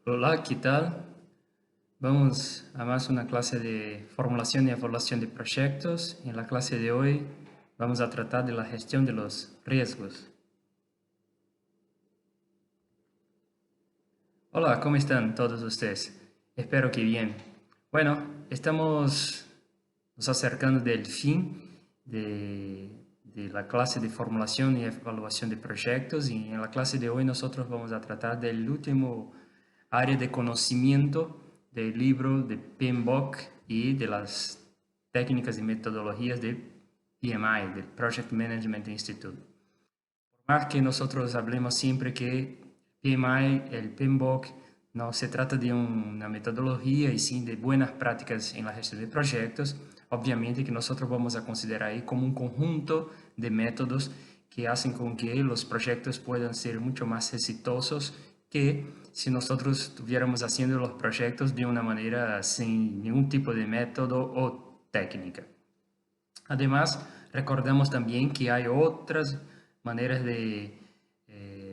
Hola, ¿qué tal? Vamos a más una clase de formulación y evaluación de proyectos. En la clase de hoy vamos a tratar de la gestión de los riesgos. Hola, ¿cómo están todos ustedes? Espero que bien. Bueno, estamos nos acercando del fin de la clase de formulación y evaluación de proyectos y en la clase de hoy nosotros vamos a tratar del último área de conocimiento del libro de PMBOK y de las técnicas y metodologías de PMI, del Project Management Institute. Más que nosotros hablemos siempre que PMI, el PMBOK, no se trata de una metodología y sí de buenas prácticas en la gestión de proyectos. Obviamente que nosotros vamos a considerar ahí como un conjunto de métodos que hacen con que los proyectos puedan ser mucho más exitosos que si nosotros estuviéramos haciendo los proyectos de una manera sin ningún tipo de método o técnica. Además, recordamos también que hay otras maneras de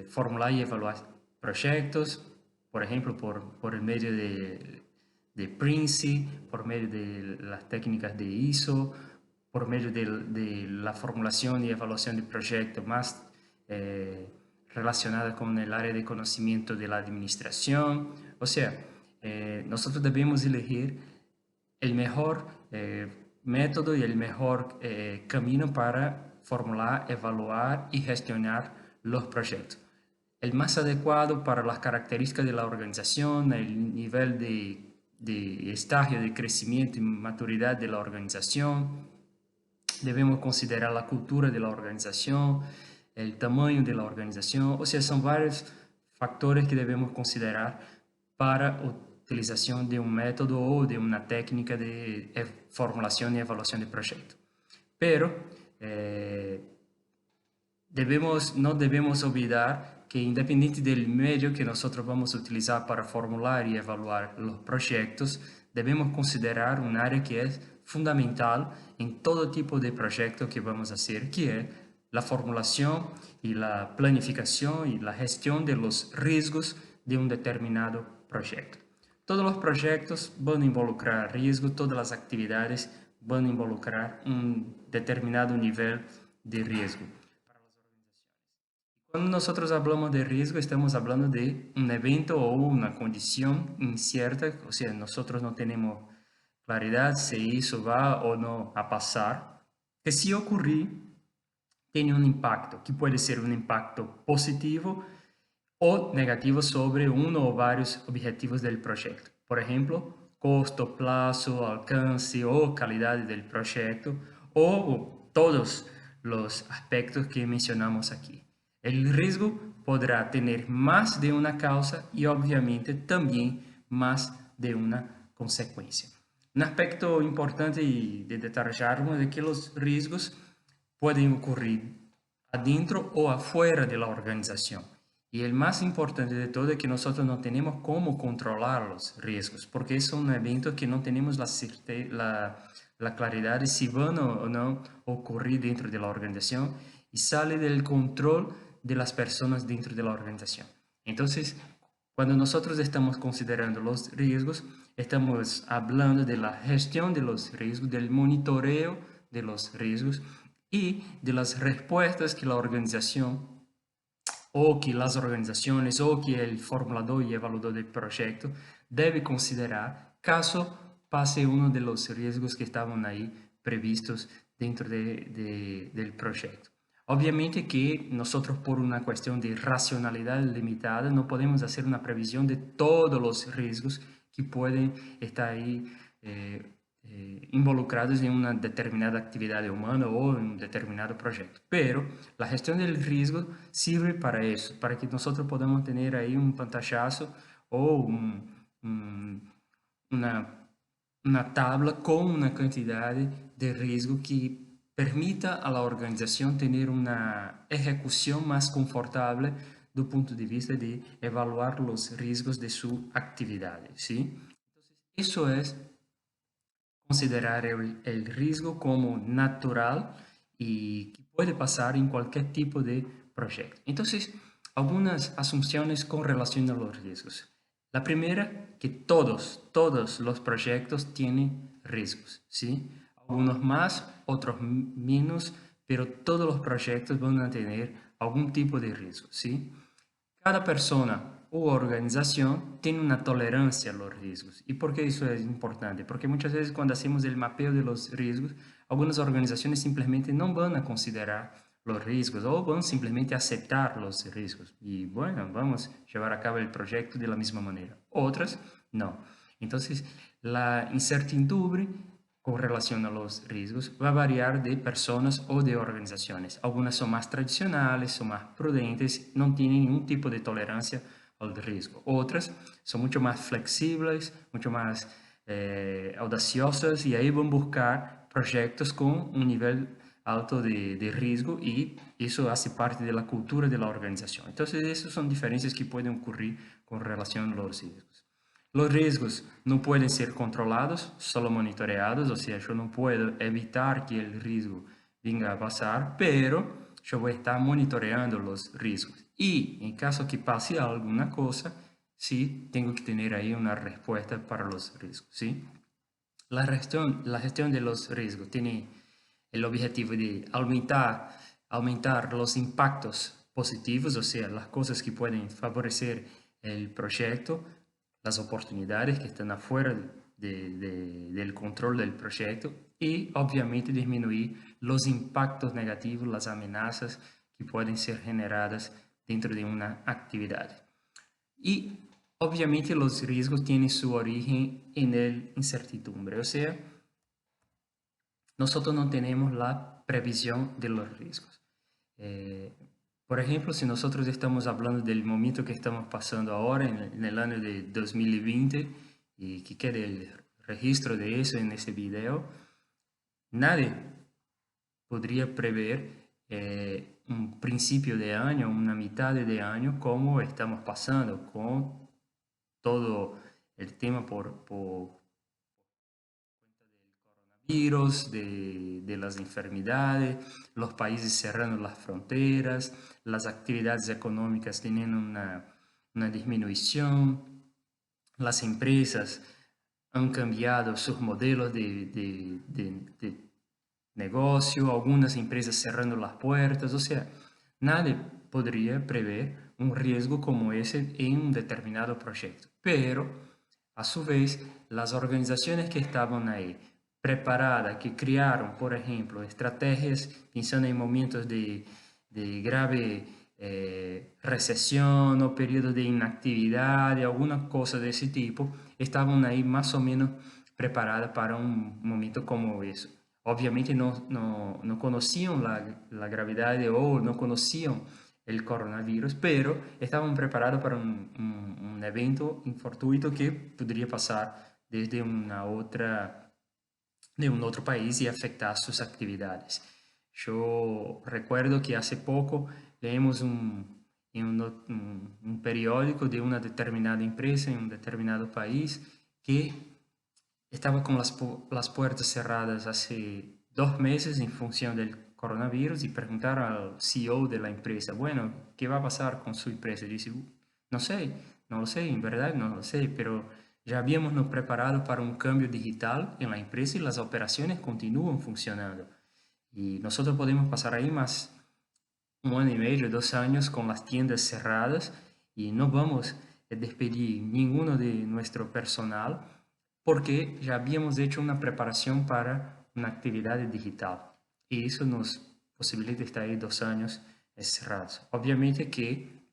formular y evaluar proyectos, por ejemplo, por el medio de Prince, por medio de las técnicas de ISO, por medio de la formulación y evaluación de proyectos más eh, relacionadas con el área de conocimiento de la administración. O sea, nosotros debemos elegir el mejor método y el mejor camino para formular, evaluar y gestionar los proyectos. El más adecuado para las características de la organización, el nivel de estadio de crecimiento y maturidad de la organización. Debemos considerar la cultura de la organización, el tamaño de la organización, o sea, son varios factores que debemos considerar para utilización de un método o de una técnica de formulación y evaluación de proyecto. Pero eh, no debemos olvidar que independiente del medio que nosotros vamos a utilizar para formular y evaluar los proyectos, debemos considerar un área que es fundamental en todo tipo de proyecto que vamos a hacer, que es la formulación y la planificación y la gestión de los riesgos de un determinado proyecto. Todos los proyectos van a involucrar riesgo, todas las actividades van a involucrar un determinado nivel de riesgo. Cuando nosotros hablamos de riesgo, estamos hablando de un evento o una condición incierta, o sea, nosotros no tenemos claridad si eso va o no a pasar, que si ocurrir, tiene un impacto, que puede ser un impacto positivo o negativo sobre uno o varios objetivos del proyecto. Por ejemplo, costo, plazo, alcance o calidad del proyecto o todos los aspectos que mencionamos aquí. El riesgo podrá tener más de una causa y obviamente también más de una consecuencia. Un aspecto importante de detallarlo es que los riesgos pueden ocurrir adentro o afuera de la organización. Y el más importante de todo es que nosotros no tenemos cómo controlar los riesgos, porque es un evento que no tenemos la claridad de si van o no a ocurrir dentro de la organización y sale del control de las personas dentro de la organización. Entonces, cuando nosotros estamos considerando los riesgos, estamos hablando de la gestión de los riesgos, del monitoreo de los riesgos y de las respuestas que la organización o que las organizaciones o que el formulador y evaluador del proyecto debe considerar caso pase uno de los riesgos que estaban ahí previstos dentro del proyecto. Obviamente que nosotros por una cuestión de racionalidad limitada no podemos hacer una previsión de todos los riesgos que pueden estar ahí involucrados en una determinada actividad humana o en un determinado proyecto. Pero la gestión del riesgo sirve para eso, para que nosotros podamos tener ahí un pantallazo o una, una tabla con una cantidad de riesgo que permita a la organización tener una ejecución más confortable do punto de vista de evaluar los riesgos de su actividad, ¿sí? Eso es considerar el riesgo como natural y que puede pasar en cualquier tipo de proyecto. Entonces, algunas asunciones con relación a los riesgos. La primera, que todos los proyectos tienen riesgos, ¿sí? Algunos más, otros menos, pero todos los proyectos van a tener algún tipo de riesgo, ¿sí? Cada persona u organización tiene una tolerancia a los riesgos. ¿Y por qué eso es importante? Porque muchas veces cuando hacemos el mapeo de los riesgos, algunas organizaciones simplemente no van a considerar los riesgos o van simplemente a aceptar los riesgos. Y bueno, vamos a llevar a cabo el proyecto de la misma manera. Otras, no. Entonces, la incertidumbre con relación a los riesgos va a variar de personas o de organizaciones. Algunas son más tradicionales, son más prudentes, no tienen ningún tipo de tolerancia al riesgo. Otras son mucho más flexibles, mucho más audaciosas y ahí van a buscar proyectos con un nivel alto de riesgo y eso hace parte de la cultura de la organización. Entonces, esas son diferencias que pueden ocurrir con relación a los riesgos. Los riesgos no pueden ser controlados, solo monitoreados, o sea, yo no puedo evitar que el riesgo venga a pasar, pero yo voy a estar monitoreando los riesgos. Y en caso que pase alguna cosa, sí, tengo que tener ahí una respuesta para los riesgos, ¿sí? La gestión de los riesgos tiene el objetivo de aumentar los impactos positivos, o sea, las cosas que pueden favorecer el proyecto, las oportunidades que están afuera del control del proyecto y obviamente disminuir los impactos negativos, las amenazas que pueden ser generadas dentro de una actividad. Y obviamente los riesgos tienen su origen en la incertidumbre, o sea, nosotros no tenemos la previsión de los riesgos. Eh, por ejemplo, si nosotros estamos hablando del momento que estamos pasando ahora en el año de 2020 y que quede el registro de eso en ese video, nadie podría prever un principio de año, una mitad de año, como estamos pasando con todo el tema por virus, de las enfermedades, los países cerrando las fronteras, las actividades económicas teniendo una disminución, las empresas han cambiado sus modelos de negocio, algunas empresas cerrando las puertas, o sea, nadie podría prever un riesgo como ese en un determinado proyecto, pero a su vez las organizaciones que estaban ahí preparadas, que crearon, por ejemplo, estrategias pensando en momentos de grave recesión o periodo de inactividad, alguna cosa de ese tipo, estaban ahí más o menos preparadas para un momento como eso. Obviamente no conocían la gravedad o no conocían el coronavirus, pero estaban preparados para un evento infortuito que podría pasar desde de un otro país y afectar sus actividades. Yo recuerdo que hace poco leemos en un periódico de una determinada empresa en un determinado país que estaba con las puertas cerradas hace 2 meses en función del coronavirus y preguntaron al CEO de la empresa, bueno, ¿qué va a pasar con su empresa? Y dice, no sé, no lo sé, en verdad no lo sé, pero ya habíamos nos preparado para un cambio digital en la empresa y las operaciones continúan funcionando. Y nosotros podemos pasar ahí más 1 año y medio, 2 años con las tiendas cerradas y no vamos a despedir ninguno de nuestro personal porque ya habíamos hecho una preparación para una actividad digital y eso nos posibilita estar ahí 2 años cerrados. Obviamente que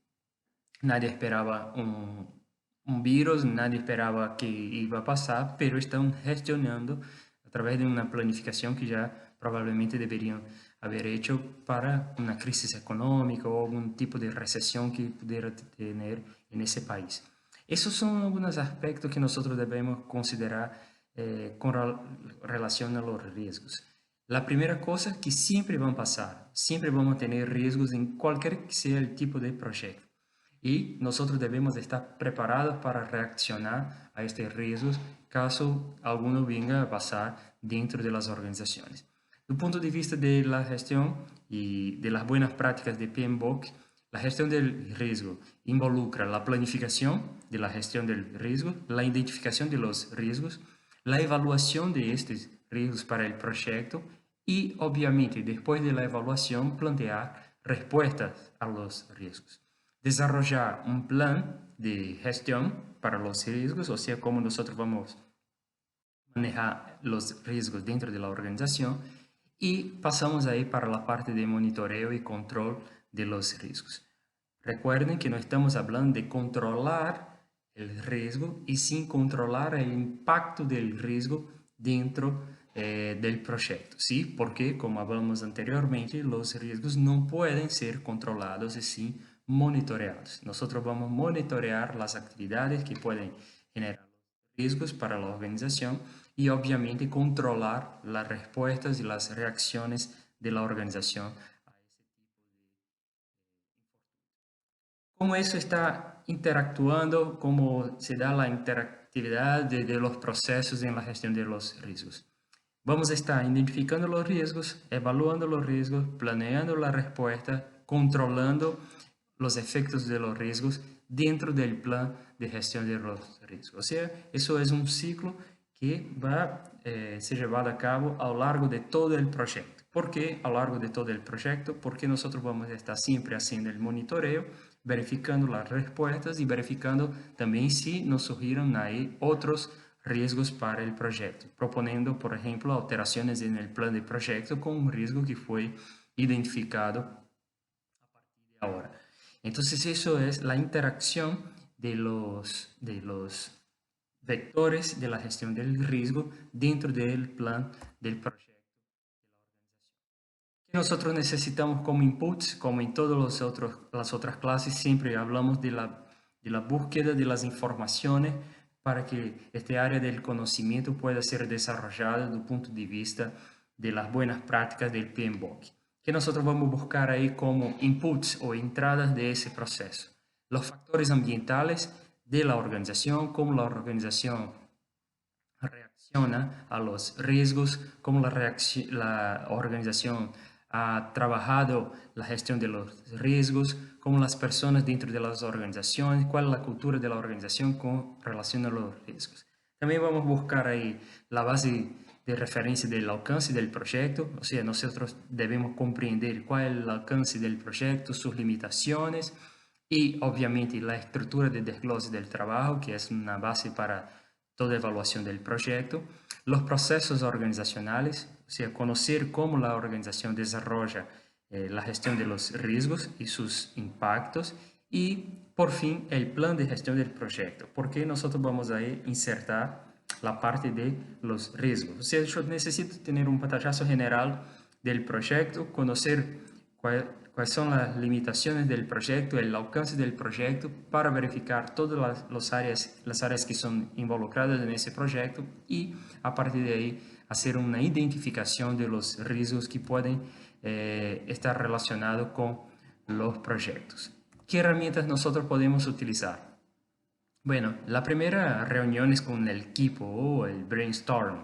nadie esperaba un virus, nadie esperaba que iba a pasar, pero están gestionando a través de una planificación que ya probablemente deberían haber hecho para una crisis económica o algún tipo de recesión que pudiera tener en ese país. Esos son algunos aspectos que nosotros debemos considerar con relación a los riesgos. La primera cosa que siempre van a pasar, siempre vamos a tener riesgos en cualquier que sea el tipo de proyecto. Y nosotros debemos estar preparados para reaccionar a estos riesgos caso alguno venga a pasar dentro de las organizaciones. Do punto de vista de la gestión y de las buenas prácticas de PMBOK, La gestión del riesgo involucra la planificación de la gestión del riesgo, la identificación de los riesgos, la evaluación de estos riesgos para el proyecto y, obviamente, después de la evaluación, plantear respuestas a los riesgos. Desarrollar un plan de gestión para los riesgos, o sea, cómo nosotros vamos a manejar los riesgos dentro de la organización, y pasamos ahí para la parte de monitoreo y control de los riesgos. Recuerden que no estamos hablando de controlar el riesgo y sin controlar el impacto del riesgo dentro del proyecto, ¿sí? Porque, como hablamos anteriormente, los riesgos no pueden ser controlados y sí monitoreados. Nosotros vamos a monitorear las actividades que pueden generar riesgos para la organización y obviamente controlar las respuestas y las reacciones de la organización. ¿Cómo eso está interactuando? ¿Cómo se da la interactividad de los procesos en la gestión de los riesgos? Vamos a estar identificando los riesgos, evaluando los riesgos, planeando la respuesta, controlando los efectos de los riesgos dentro del plan de gestión de los riesgos. O sea, eso es un ciclo que va a ser llevado a cabo a lo largo de todo el proyecto. ¿Por qué a lo largo de todo el proyecto? Porque nosotros vamos a estar siempre haciendo el monitoreo, verificando las respuestas y verificando también si nos surgieron ahí otros riesgos para el proyecto, proponiendo, por ejemplo, alteraciones en el plan de proyecto con un riesgo que fue identificado a partir de ahora. Entonces, eso es la interacción de los vectores de la gestión del riesgo dentro del plan del proyecto. Que nosotros necesitamos como inputs, como en todas las otras clases, siempre hablamos de la búsqueda de las informaciones para que este área del conocimiento pueda ser desarrollada desde el punto de vista de las buenas prácticas del PMBOK. Que nosotros vamos a buscar ahí como inputs o entradas de ese proceso. Los factores ambientales de la organización, cómo la organización reacciona a los riesgos, cómo la organización ha trabajado la gestión de los riesgos, cómo las personas dentro de las organizaciones, cuál es la cultura de la organización con relación a los riesgos. También vamos a buscar ahí la base de referencia del alcance del proyecto, o sea, nosotros debemos comprender cuál es el alcance del proyecto, sus limitaciones y obviamente la estructura de desglose del trabajo, que es una base para toda evaluación del proyecto, los procesos organizacionales, o sea, conocer cómo la organización desarrolla la gestión de los riesgos y sus impactos y, por fin, el plan de gestión del proyecto, porque nosotros vamos a insertar la parte de los riesgos. O sea, yo necesito tener un pantallazo general del proyecto, conocer cuáles son las limitaciones del proyecto, el alcance del proyecto, para verificar todas las áreas que son involucradas en ese proyecto y a partir de ahí hacer una identificación de los riesgos que pueden estar relacionados con los proyectos. ¿Qué herramientas nosotros podemos utilizar? Bueno, la primera reunión es con el equipo o el brainstorming,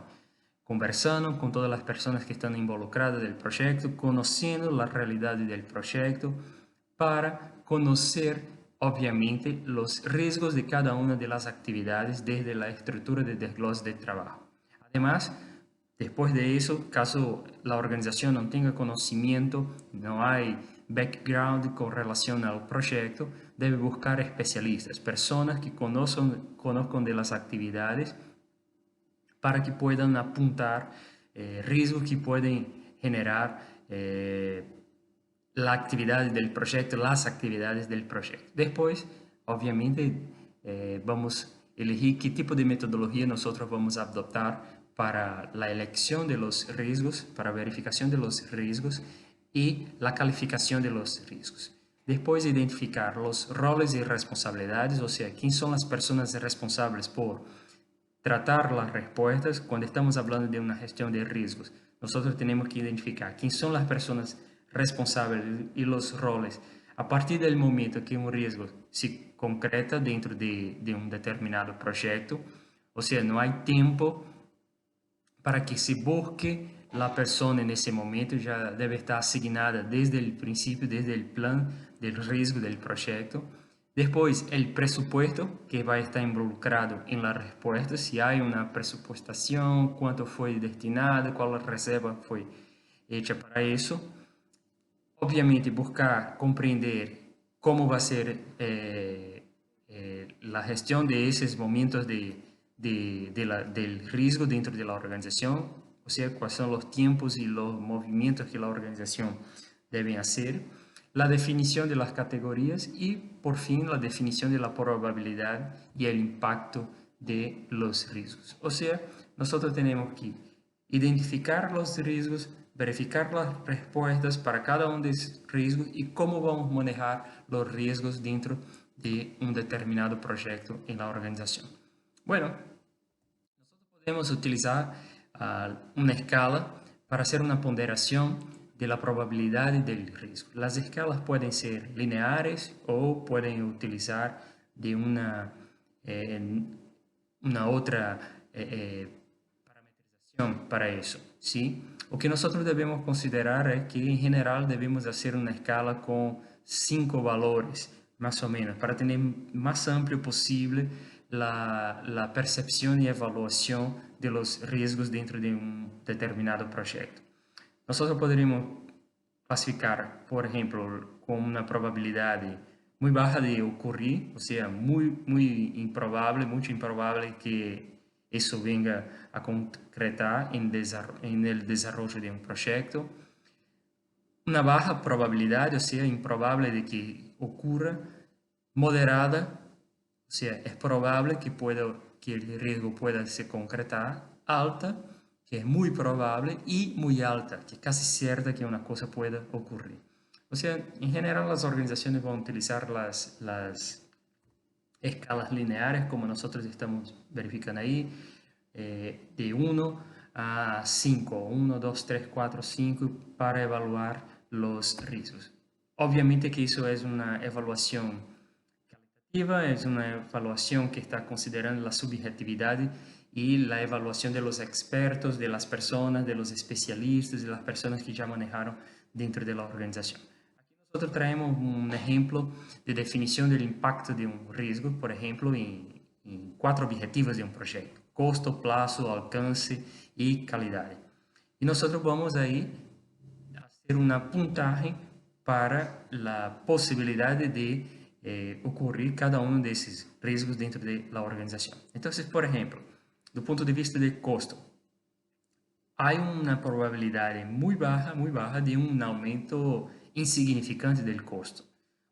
conversando con todas las personas que están involucradas del proyecto, conociendo la realidad del proyecto para conocer, obviamente, los riesgos de cada una de las actividades desde la estructura de desglose de trabajo. Además, después de eso, caso la organización no tenga conocimiento, no hay background con relación al proyecto, debe buscar especialistas, personas que conozcan de las actividades para que puedan apuntar riesgos que pueden generar la actividad del proyecto, las actividades del proyecto. Después, obviamente, vamos a elegir qué tipo de metodología nosotros vamos a adoptar para la elección de los riesgos, para verificación de los riesgos y la calificación de los riesgos. Después, identificar los roles y responsabilidades, o sea, quién son las personas responsables por tratar las respuestas cuando estamos hablando de una gestión de riesgos. Nosotros tenemos que identificar quién son las personas responsables y los roles a partir del momento que un riesgo se concreta dentro de un determinado proyecto. O sea, no hay tiempo para que se busque la persona en ese momento ya debe estar asignada desde el principio, desde el plan del riesgo del proyecto. Después, el presupuesto que va a estar involucrado en la respuesta, si hay una presupuestación, cuánto fue destinado, cuál reserva fue hecha para eso. Obviamente, buscar comprender cómo va a ser la gestión de esos momentos del riesgo dentro de la organización, o sea, cuáles son los tiempos y los movimientos que la organización debe hacer, la definición de las categorías y, por fin, la definición de la probabilidad y el impacto de los riesgos. O sea, nosotros tenemos que identificar los riesgos, verificar las respuestas para cada uno de esos riesgos y cómo vamos a manejar los riesgos dentro de un determinado proyecto en la organización. Bueno, podemos utilizar una escala para hacer una ponderación de la probabilidad del riesgo. Las escalas pueden ser lineares o pueden utilizar de una otra parametrización para eso, ¿sí? O que nosotros debemos considerar es que en general debemos hacer una escala con 5 valores, más o menos, para tener más amplio posible la percepción y evaluación de los riesgos dentro de un determinado proyecto. Nosotros podríamos clasificar, por ejemplo, con una probabilidad muy baja de ocurrir, o sea, muy improbable, mucho improbable que eso venga a concretar en el desarrollo de un proyecto. Una baja probabilidad, o sea, improbable de que ocurra, moderada, o sea, es probable que el riesgo pueda se concretar, alta, que es muy probable, y muy alta, que es casi cierta que una cosa pueda ocurrir. O sea, en general las organizaciones van a utilizar las escalas lineares, como nosotros estamos verificando ahí, de 1 a 5, 1, 2, 3, 4, 5, para evaluar los riesgos. Obviamente que eso es una evaluación calitativa, es una evaluación que está considerando la subjetividad y la evaluación de los expertos, de las personas, de los especialistas, de las personas que ya manejaron dentro de la organización. Nosotros traemos un ejemplo de definición del impacto de un riesgo, por ejemplo, en 4 objetivos de un proyecto: costo, plazo, alcance y calidad. Y nosotros vamos ahí a hacer una puntaje para la posibilidad de ocurrir cada uno de esos riesgos dentro de la organización. Entonces, por ejemplo, do punto de vista del costo, hay una probabilidad muy baja de un aumento insignificante del costo.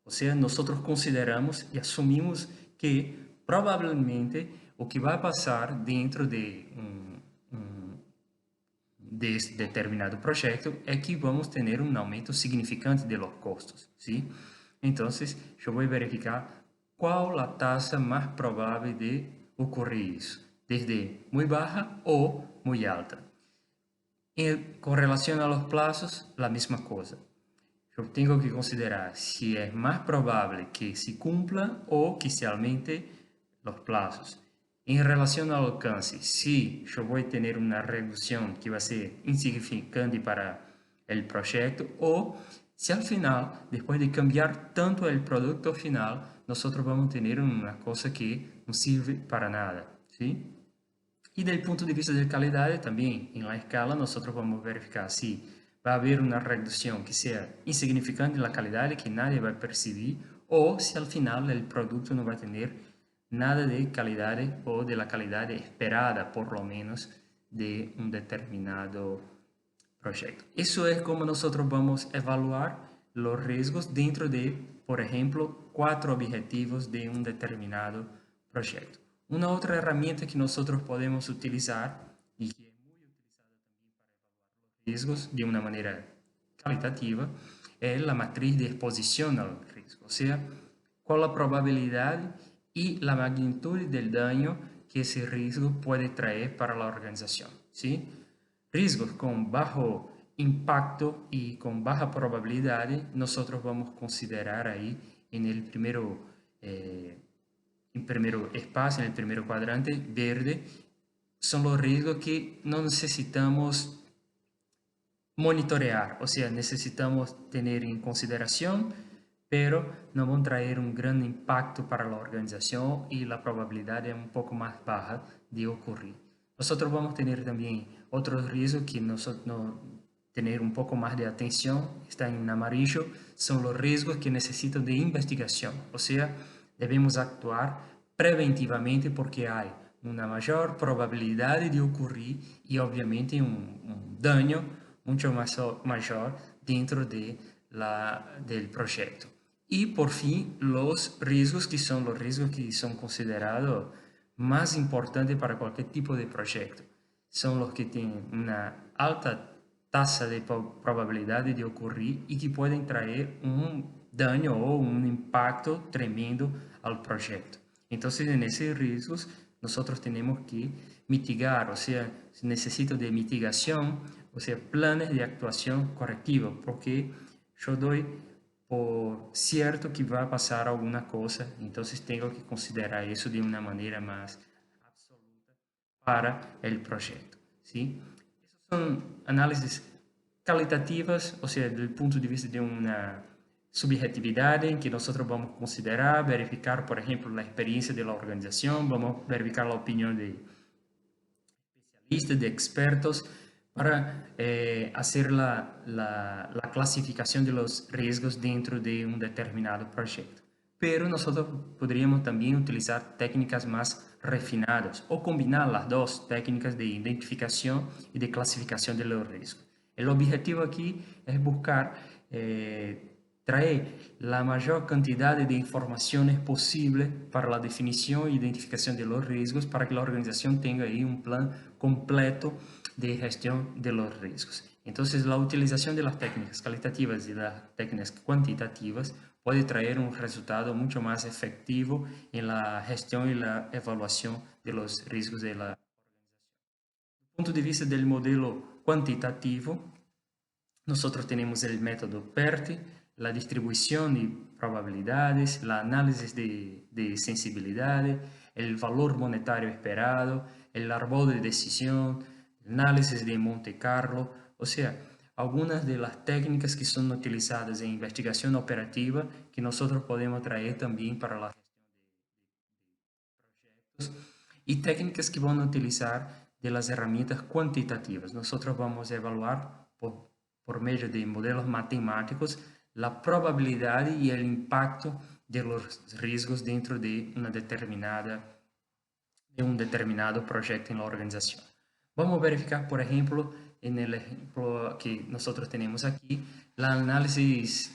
O sea, nosotros consideramos y asumimos que probablemente o que va a pasar dentro de este determinado proyecto es que vamos a tener un aumento significante de los costos, ¿sí? Entonces, yo voy a verificar cuál la tasa más probable de ocurrir eso, desde muy baja o muy alta. Con relación a los plazos, la misma cosa. Yo tengo que considerar si es más probable que se cumpla o que se aumente los plazos. En relación al alcance, si yo voy a tener una reducción que va a ser insignificante para el proyecto, o si al final, después de cambiar tanto el producto final, nosotros vamos a tener una cosa que no sirve para nada, ¿sí? Y del punto de vista de calidad también, en la escala nosotros vamos a verificar si va a haber una reducción que sea insignificante en la calidad y que nadie va a percibir, o si al final el producto no va a tener nada de calidad o de la calidad esperada, por lo menos, de un determinado proyecto. Eso es como nosotros vamos a evaluar los riesgos dentro de, por ejemplo, 4 objetivos de un determinado proyecto. Una otra herramienta que nosotros podemos utilizar y que es muy utilizada también para evaluar los riesgos de una manera calitativa es la matriz de exposición al riesgo, o sea, cuál la probabilidad y la magnitud del daño que ese riesgo puede traer para la organización, ¿sí? Riesgos con bajo impacto y con baja probabilidad, nosotros vamos a considerar ahí en el primero espacio, en el primer cuadrante verde, son los riesgos que no necesitamos monitorear, o sea, necesitamos tener en consideración, pero no van a traer un gran impacto para la organización y la probabilidad es un poco más baja de ocurrir. Nosotros vamos a tener también otros riesgos que nosotros tener un poco más de atención, está en amarillo, son los riesgos que necesitan de investigación, o sea, debemos actuar preventivamente porque hay una mayor probabilidad de ocurrir y obviamente un daño mucho más mayor dentro del proyecto. Y por fin, los riesgos que son los riesgos que son considerados más importantes para cualquier tipo de proyecto. Son los que tienen una alta tasa de probabilidad de ocurrir y que pueden traer un daño o un impacto tremendo al proyecto. Entonces, en esos riesgos, nosotros tenemos que mitigar, o sea, necesito de mitigación, o sea, planes de actuación correctiva, porque yo doy por cierto que va a pasar alguna cosa, entonces tengo que considerar eso de una manera más absoluta para el proyecto, ¿sí? Esos son análisis calitativas, o sea, desde el punto de vista de una subjetividad en que nosotros vamos a considerar, verificar, por ejemplo, la experiencia de la organización, vamos a verificar la opinión de especialistas, de expertos, para hacer la clasificación de los riesgos dentro de un determinado proyecto. Pero nosotros podríamos también utilizar técnicas más refinadas o combinar las dos técnicas de identificación y de clasificación de los riesgos. El objetivo aquí es buscar traer la mayor cantidad de informaciones posible para la definición e identificación de los riesgos para que la organización tenga ahí un plan completo de gestión de los riesgos. Entonces, la utilización de las técnicas cualitativas y las técnicas cuantitativas puede traer un resultado mucho más efectivo en la gestión y la evaluación de los riesgos de la punto de vista del modelo cuantitativo, nosotros tenemos el método PERT, la distribución de probabilidades, el análisis de sensibilidad, el valor monetario esperado, el árbol de decisión, el análisis de Monte Carlo, o sea, algunas de las técnicas que son utilizadas en investigación operativa que nosotros podemos traer también para la y técnicas que van a utilizar de las herramientas cuantitativas. Nosotros vamos a evaluar por medio de modelos matemáticos la probabilidad y el impacto de los riesgos dentro de un determinado proyecto en la organización. Vamos a verificar, por ejemplo, en el ejemplo que nosotros tenemos aquí, el análisis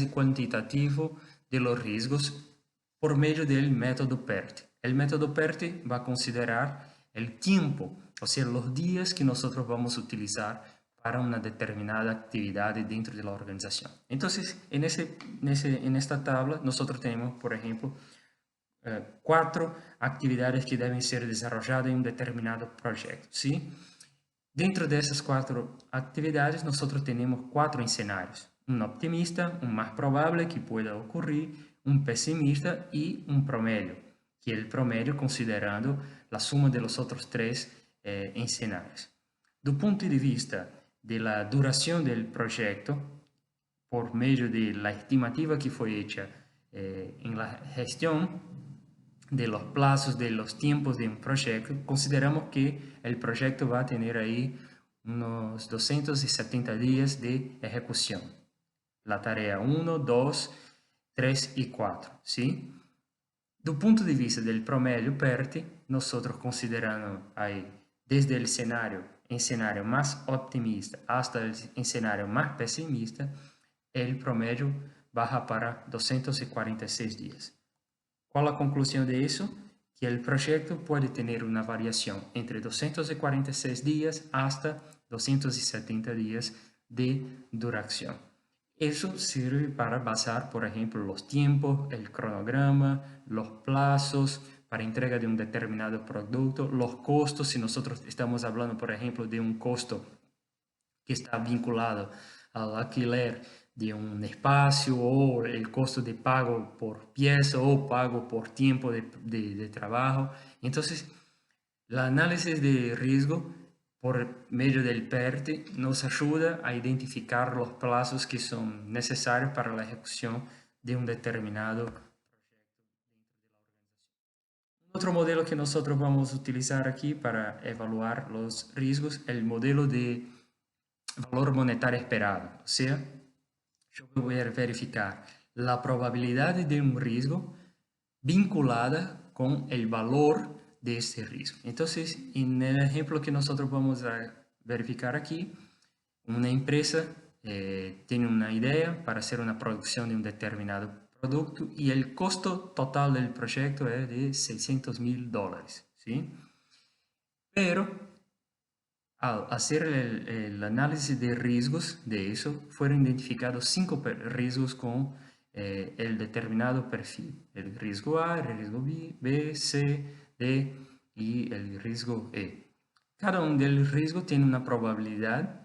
cuantitativo de los riesgos por medio del método PERT. El método PERT va a considerar el tiempo, o sea, los días que nosotros vamos a utilizar para una determinada actividad dentro de la organización. Entonces, en esta tabla nosotros tenemos, por ejemplo, 4 actividades que deben ser desarrolladas en un determinado proyecto, ¿sí? Dentro de esas 4 actividades, nosotros tenemos 4 escenarios. Un optimista, un más probable que pueda ocurrir, un pesimista y un promedio, que es el promedio considerando la suma de los otros 3 escenarios. Do punto de vista de la duración del proyecto, por medio de la estimativa que fue hecha en la gestión de los plazos, de los tiempos de un proyecto, consideramos que el proyecto va a tener ahí unos 270 días de ejecución. La tarea 1, 2, 3 y 4, ¿sí? Do punto de vista del promedio PERT, nosotros consideramos ahí desde el escenario más optimista hasta el escenario más pesimista, el promedio baja para 246 días. ¿Cuál es la conclusión de eso? Que el proyecto puede tener una variación entre 246 días hasta 270 días de duración. Eso sirve para basar, por ejemplo, los tiempos, el cronograma, los plazos para entrega de un determinado producto, los costos, si nosotros estamos hablando, por ejemplo, de un costo que está vinculado al alquiler de un espacio o el costo de pago por pieza o pago por tiempo de trabajo. Entonces, el análisis de riesgo por medio del PERTE, nos ayuda a identificar los plazos que son necesarios para la ejecución de un determinado proyecto. Otro modelo que nosotros vamos a utilizar aquí para evaluar los riesgos es el modelo de valor monetario esperado. O sea, yo voy a verificar la probabilidad de un riesgo vinculada con el valor de este riesgo. Entonces, en el ejemplo que nosotros vamos a verificar aquí, una empresa tiene una idea para hacer una producción de un determinado producto y el costo total del proyecto es de $600.000, ¿sí? Pero al hacer el análisis de riesgos de eso, fueron identificados 5 riesgos con el determinado perfil. El riesgo A, el riesgo B, C, D y el riesgo E. Cada uno de los riesgos tiene una probabilidad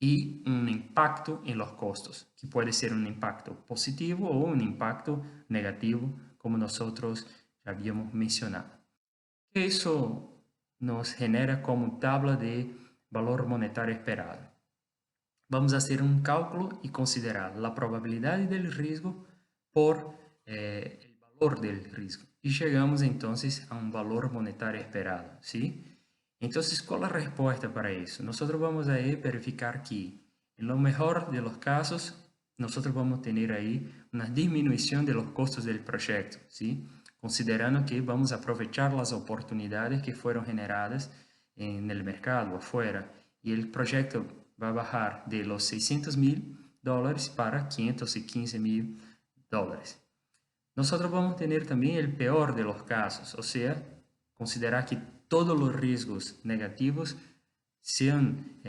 y un impacto en los costos, que puede ser un impacto positivo o un impacto negativo, como nosotros ya habíamos mencionado. Eso nos genera como tabla de valor monetario esperado. Vamos a hacer un cálculo y considerar la probabilidad del riesgo por el valor del riesgo. Y llegamos entonces a un valor monetario esperado, ¿sí? Entonces, ¿cuál es la respuesta para eso? Nosotros vamos a verificar que en lo mejor de los casos, nosotros vamos a tener ahí una disminución de los costos del proyecto, ¿sí? Considerando que vamos a aprovechar las oportunidades que fueron generadas en el mercado afuera y el proyecto va a bajar de los $600.000 para $515.000. Nosotros vamos a tener también el peor de los casos, o sea, considerar que todos los riesgos negativos sean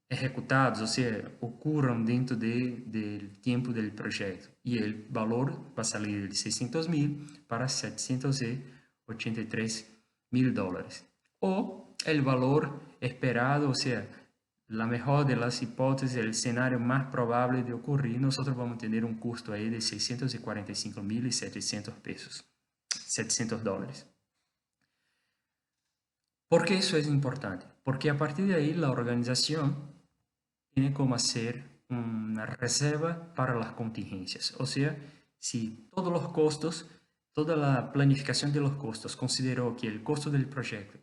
ejecutados, o sea, ocurran dentro del tiempo del proyecto y el valor va a salir de 600.000 para $783.000. O el valor esperado, o sea, la mejor de las hipótesis, el escenario más probable de ocurrir, nosotros vamos a tener un costo ahí de $645.700, $700. ¿Por qué eso es importante? Porque a partir de ahí la organización tiene como hacer una reserva para las contingencias. O sea, si todos los costos, toda la planificación de los costos consideró que el costo del proyecto va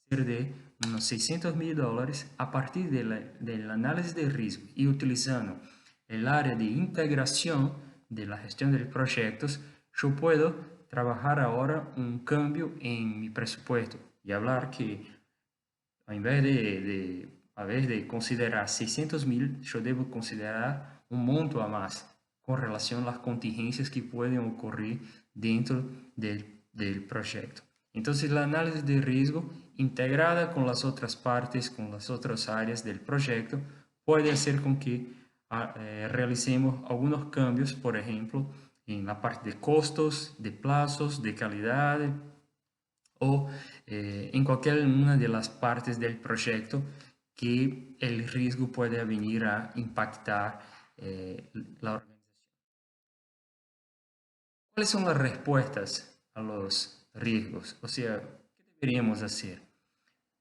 a ser de unos $600.000, a partir del análisis de riesgo y utilizando el área de integración de la gestión de proyectos, yo puedo trabajar ahora un cambio en mi presupuesto y hablar que ao invés de considerar 600.000, yo debo considerar un monto a más con relación a las contingencias que pueden ocurrir dentro del proyecto. Entonces, el análisis de riesgo integrada con las otras partes, con las otras áreas del proyecto, puede hacer con que realicemos algunos cambios, por ejemplo, en la parte de costos, de plazos, de calidad, o en cualquier una de las partes del proyecto que el riesgo puede venir a impactar la organización. ¿Cuáles son las respuestas a los riesgos? O sea, ¿qué deberíamos hacer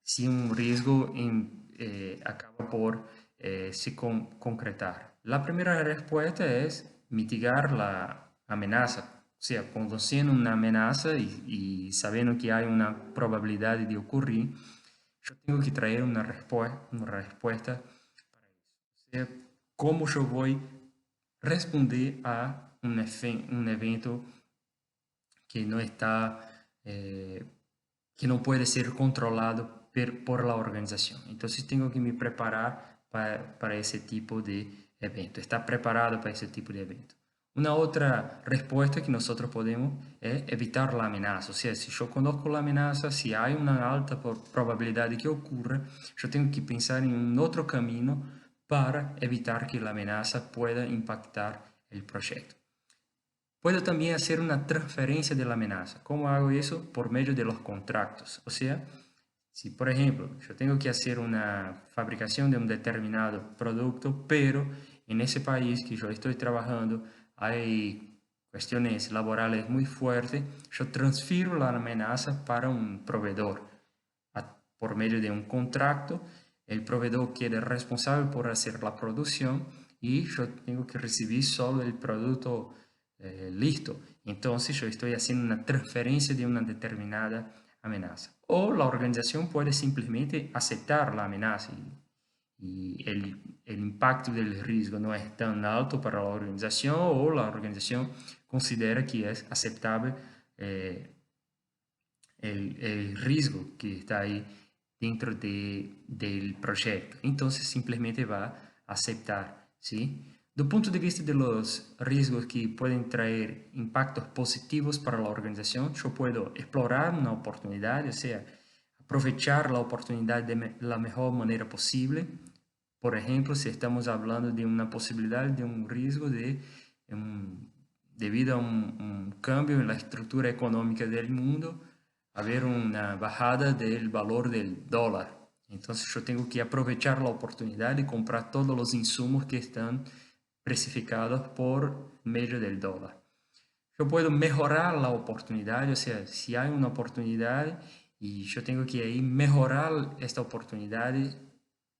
si un riesgo acaba por concretar? La primera respuesta es mitigar la amenaza. O sea, conociendo una amenaza y sabiendo que hay una probabilidad de ocurrir, yo tengo que traer una respuesta para eso. O sea, cómo yo voy a responder a un evento que no está, que no puede ser controlado por la organización. Entonces tengo que me preparar para ese tipo de evento, estar preparado para ese tipo de evento. Una otra respuesta que nosotros podemos es evitar la amenaza. O sea, si yo conozco la amenaza, si hay una alta probabilidad de que ocurra, yo tengo que pensar en un otro camino para evitar que la amenaza pueda impactar el proyecto. Puedo también hacer una transferencia de la amenaza. ¿Cómo hago eso? Por medio de los contratos. O sea, si por ejemplo yo tengo que hacer una fabricación de un determinado producto, pero en ese país que yo estoy trabajando hay cuestiones laborales muy fuertes, yo transfiero la amenaza para un proveedor. por medio de un contrato, el proveedor queda responsable por hacer la producción y yo tengo que recibir solo el producto listo. Entonces yo estoy haciendo una transferencia de una determinada amenaza. O la organización puede simplemente aceptar la amenaza y el impacto del riesgo no es tan alto para la organización, o la organización considera que es aceptable el riesgo que está ahí dentro del proyecto. Entonces simplemente va a aceptar, ¿sí? Do punto de vista de los riesgos que pueden traer impactos positivos para la organización, yo puedo explorar una oportunidad, o sea, aprovechar la oportunidad de la mejor manera posible. Por ejemplo, si estamos hablando de una posibilidad de un riesgo debido a un cambio en la estructura económica del mundo, haber una bajada del valor del dólar. Entonces yo tengo que aprovechar la oportunidad de comprar todos los insumos que están precificados por medio del dólar. Yo puedo mejorar la oportunidad, o sea, si hay una oportunidad y yo tengo que ahí mejorar esta oportunidad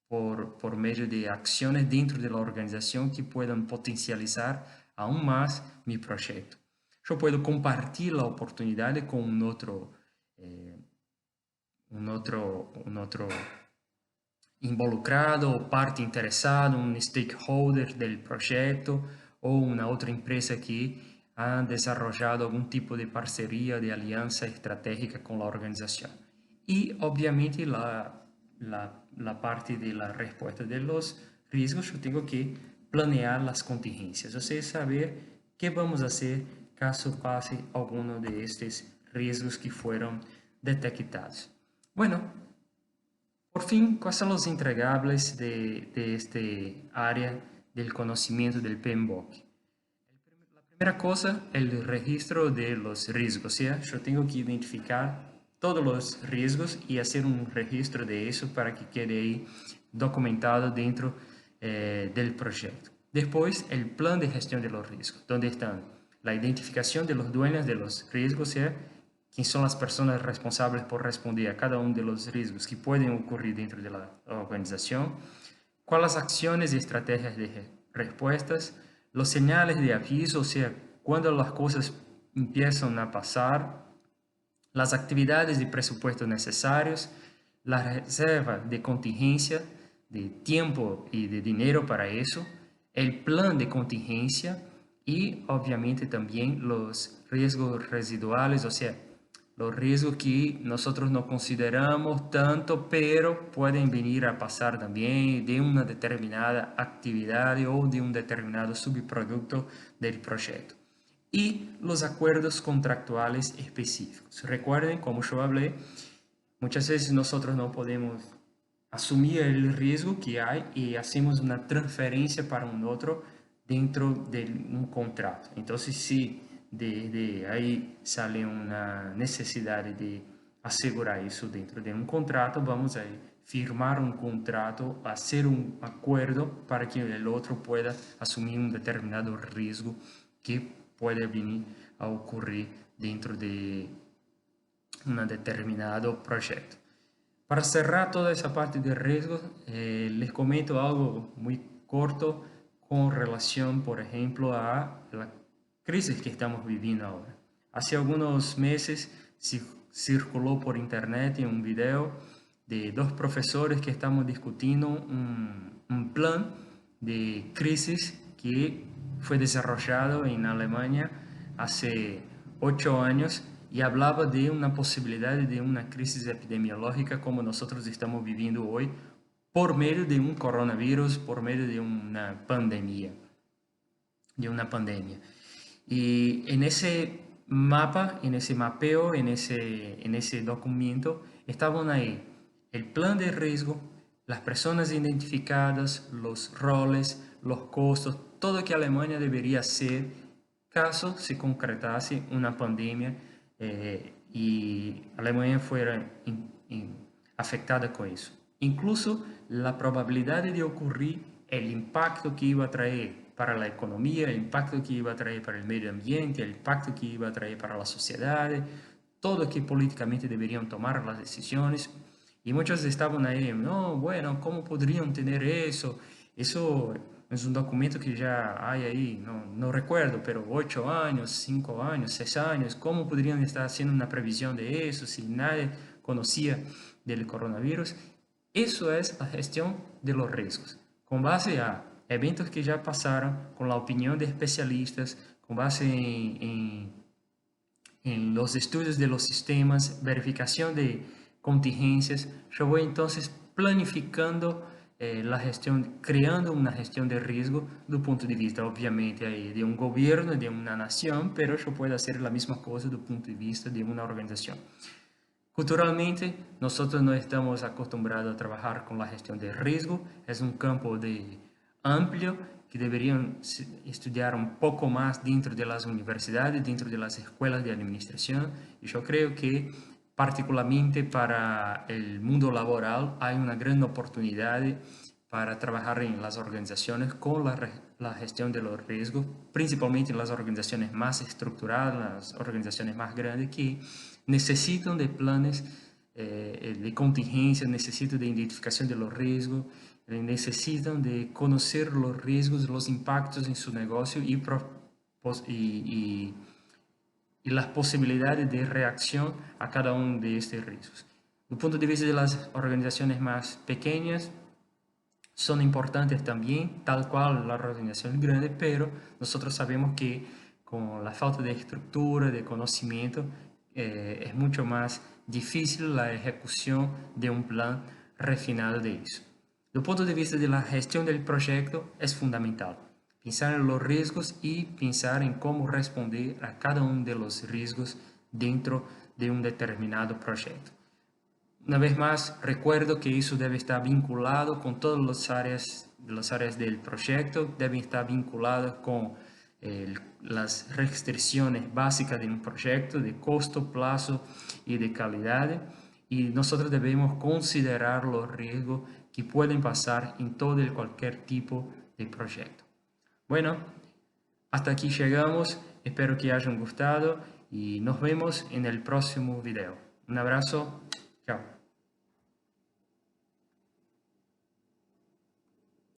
por medio de acciones dentro de la organización que puedan potencializar aún más mi proyecto. Yo puedo compartir la oportunidad con un otro involucrado o parte interesada, un stakeholder del proyecto o una otra empresa que ha desarrollado algún tipo de parcería, de alianza estratégica con la organización. Y obviamente la parte de la respuesta de los riesgos, yo tengo que planear las contingencias, o sea, saber qué vamos a hacer caso pase alguno de estos riesgos que fueron detectados. Bueno, por fin, ¿cuáles son los entregables de este área del conocimiento del PMBOK? La primera cosa, el registro de los riesgos. O sea, yo tengo que identificar todos los riesgos y hacer un registro de eso para que quede ahí documentado dentro del proyecto. Después, el plan de gestión de los riesgos, donde están la identificación de los dueños de los riesgos, o sea, quién son las personas responsables por responder a cada uno de los riesgos que pueden ocurrir dentro de la organización, cuáles acciones y estrategias de respuestas, los señales de aviso, o sea, cuando las cosas empiezan a pasar, las actividades de presupuesto necesarios, la reserva de contingencia, de tiempo y de dinero para eso, el plan de contingencia y obviamente también los riesgos residuales, o sea, los riesgos que nosotros no consideramos tanto, pero pueden venir a pasar también de una determinada actividad o de un determinado subproducto del proyecto. Y los acuerdos contractuales específicos. Recuerden, como yo hablé, muchas veces nosotros no podemos asumir el riesgo que hay y hacemos una transferencia para un otro dentro de un contrato. Entonces, si de ahí sale una necesidad de asegurar eso dentro de un contrato, vamos a firmar un contrato, hacer un acuerdo para que el otro pueda asumir un determinado riesgo que puede venir a ocurrir dentro de un determinado proyecto. Para cerrar toda esa parte de riesgos, les comento algo muy corto con relación, por ejemplo, a la crisis que estamos viviendo ahora. Hace algunos meses circuló por internet un video de dos profesores que estamos discutiendo un plan de crisis que fue desarrollado en Alemania hace 8 años y hablaba de una posibilidad de una crisis epidemiológica como nosotros estamos viviendo hoy por medio de un coronavirus, por medio de una pandemia. Y en ese mapa, en ese mapeo, en ese documento, estaban ahí el plan de riesgo, las personas identificadas, los roles, los costos, todo que Alemania debería hacer caso se concretase una pandemia y Alemania fuera afectada con eso. Incluso la probabilidad de ocurrir, el impacto que iba a traer para la economía, el impacto que iba a traer para el medio ambiente, el impacto que iba a traer para la sociedad, todo que políticamente deberían tomar las decisiones. Y muchos estaban ahí, no, bueno, ¿cómo podrían tener eso? Eso es un documento que ya hay ahí, no recuerdo, pero 8 años, 5 años, 6 años, ¿cómo podrían estar haciendo una previsión de eso si nadie conocía del coronavirus? Eso es la gestión de los riesgos, con base a eventos que ya pasaron, con la opinión de especialistas, con base en los estudios de los sistemas, verificación de contingencias. Yo voy entonces planificando la gestión, creando una gestión de riesgo do punto de vista, obviamente, de un gobierno, de una nación, pero yo puedo hacer la misma cosa do punto de vista de una organización. Culturalmente, nosotros no estamos acostumbrados a trabajar con la gestión de riesgo, es un campo amplio que deberían estudiar un poco más dentro de las universidades, dentro de las escuelas de administración, y yo creo que particularmente para el mundo laboral hay una gran oportunidad para trabajar en las organizaciones con la gestión de los riesgos, principalmente en las organizaciones más estructuradas, las organizaciones más grandes que necesitan de planes de contingencia, necesitan de identificación de los riesgos, necesitan de conocer los riesgos, los impactos en su negocio y las posibilidades de reacción a cada uno de estos riesgos. Desde el punto de vista de las organizaciones más pequeñas, son importantes también, tal cual la organización grande, pero nosotros sabemos que con la falta de estructura, de conocimiento, es mucho más difícil la ejecución de un plan refinado de eso. Desde el punto de vista de la gestión del proyecto, es fundamental pensar en los riesgos y pensar en cómo responder a cada uno de los riesgos dentro de un determinado proyecto. Una vez más, recuerdo que eso debe estar vinculado con todas las áreas del proyecto, debe estar vinculado con las restricciones básicas de un proyecto, de costo, plazo y de calidad. Y nosotros debemos considerar los riesgos que pueden pasar en todo y cualquier tipo de proyecto. Bueno, hasta aquí llegamos. Espero que hayan gustado y nos vemos en el próximo video. Un abrazo. Chao.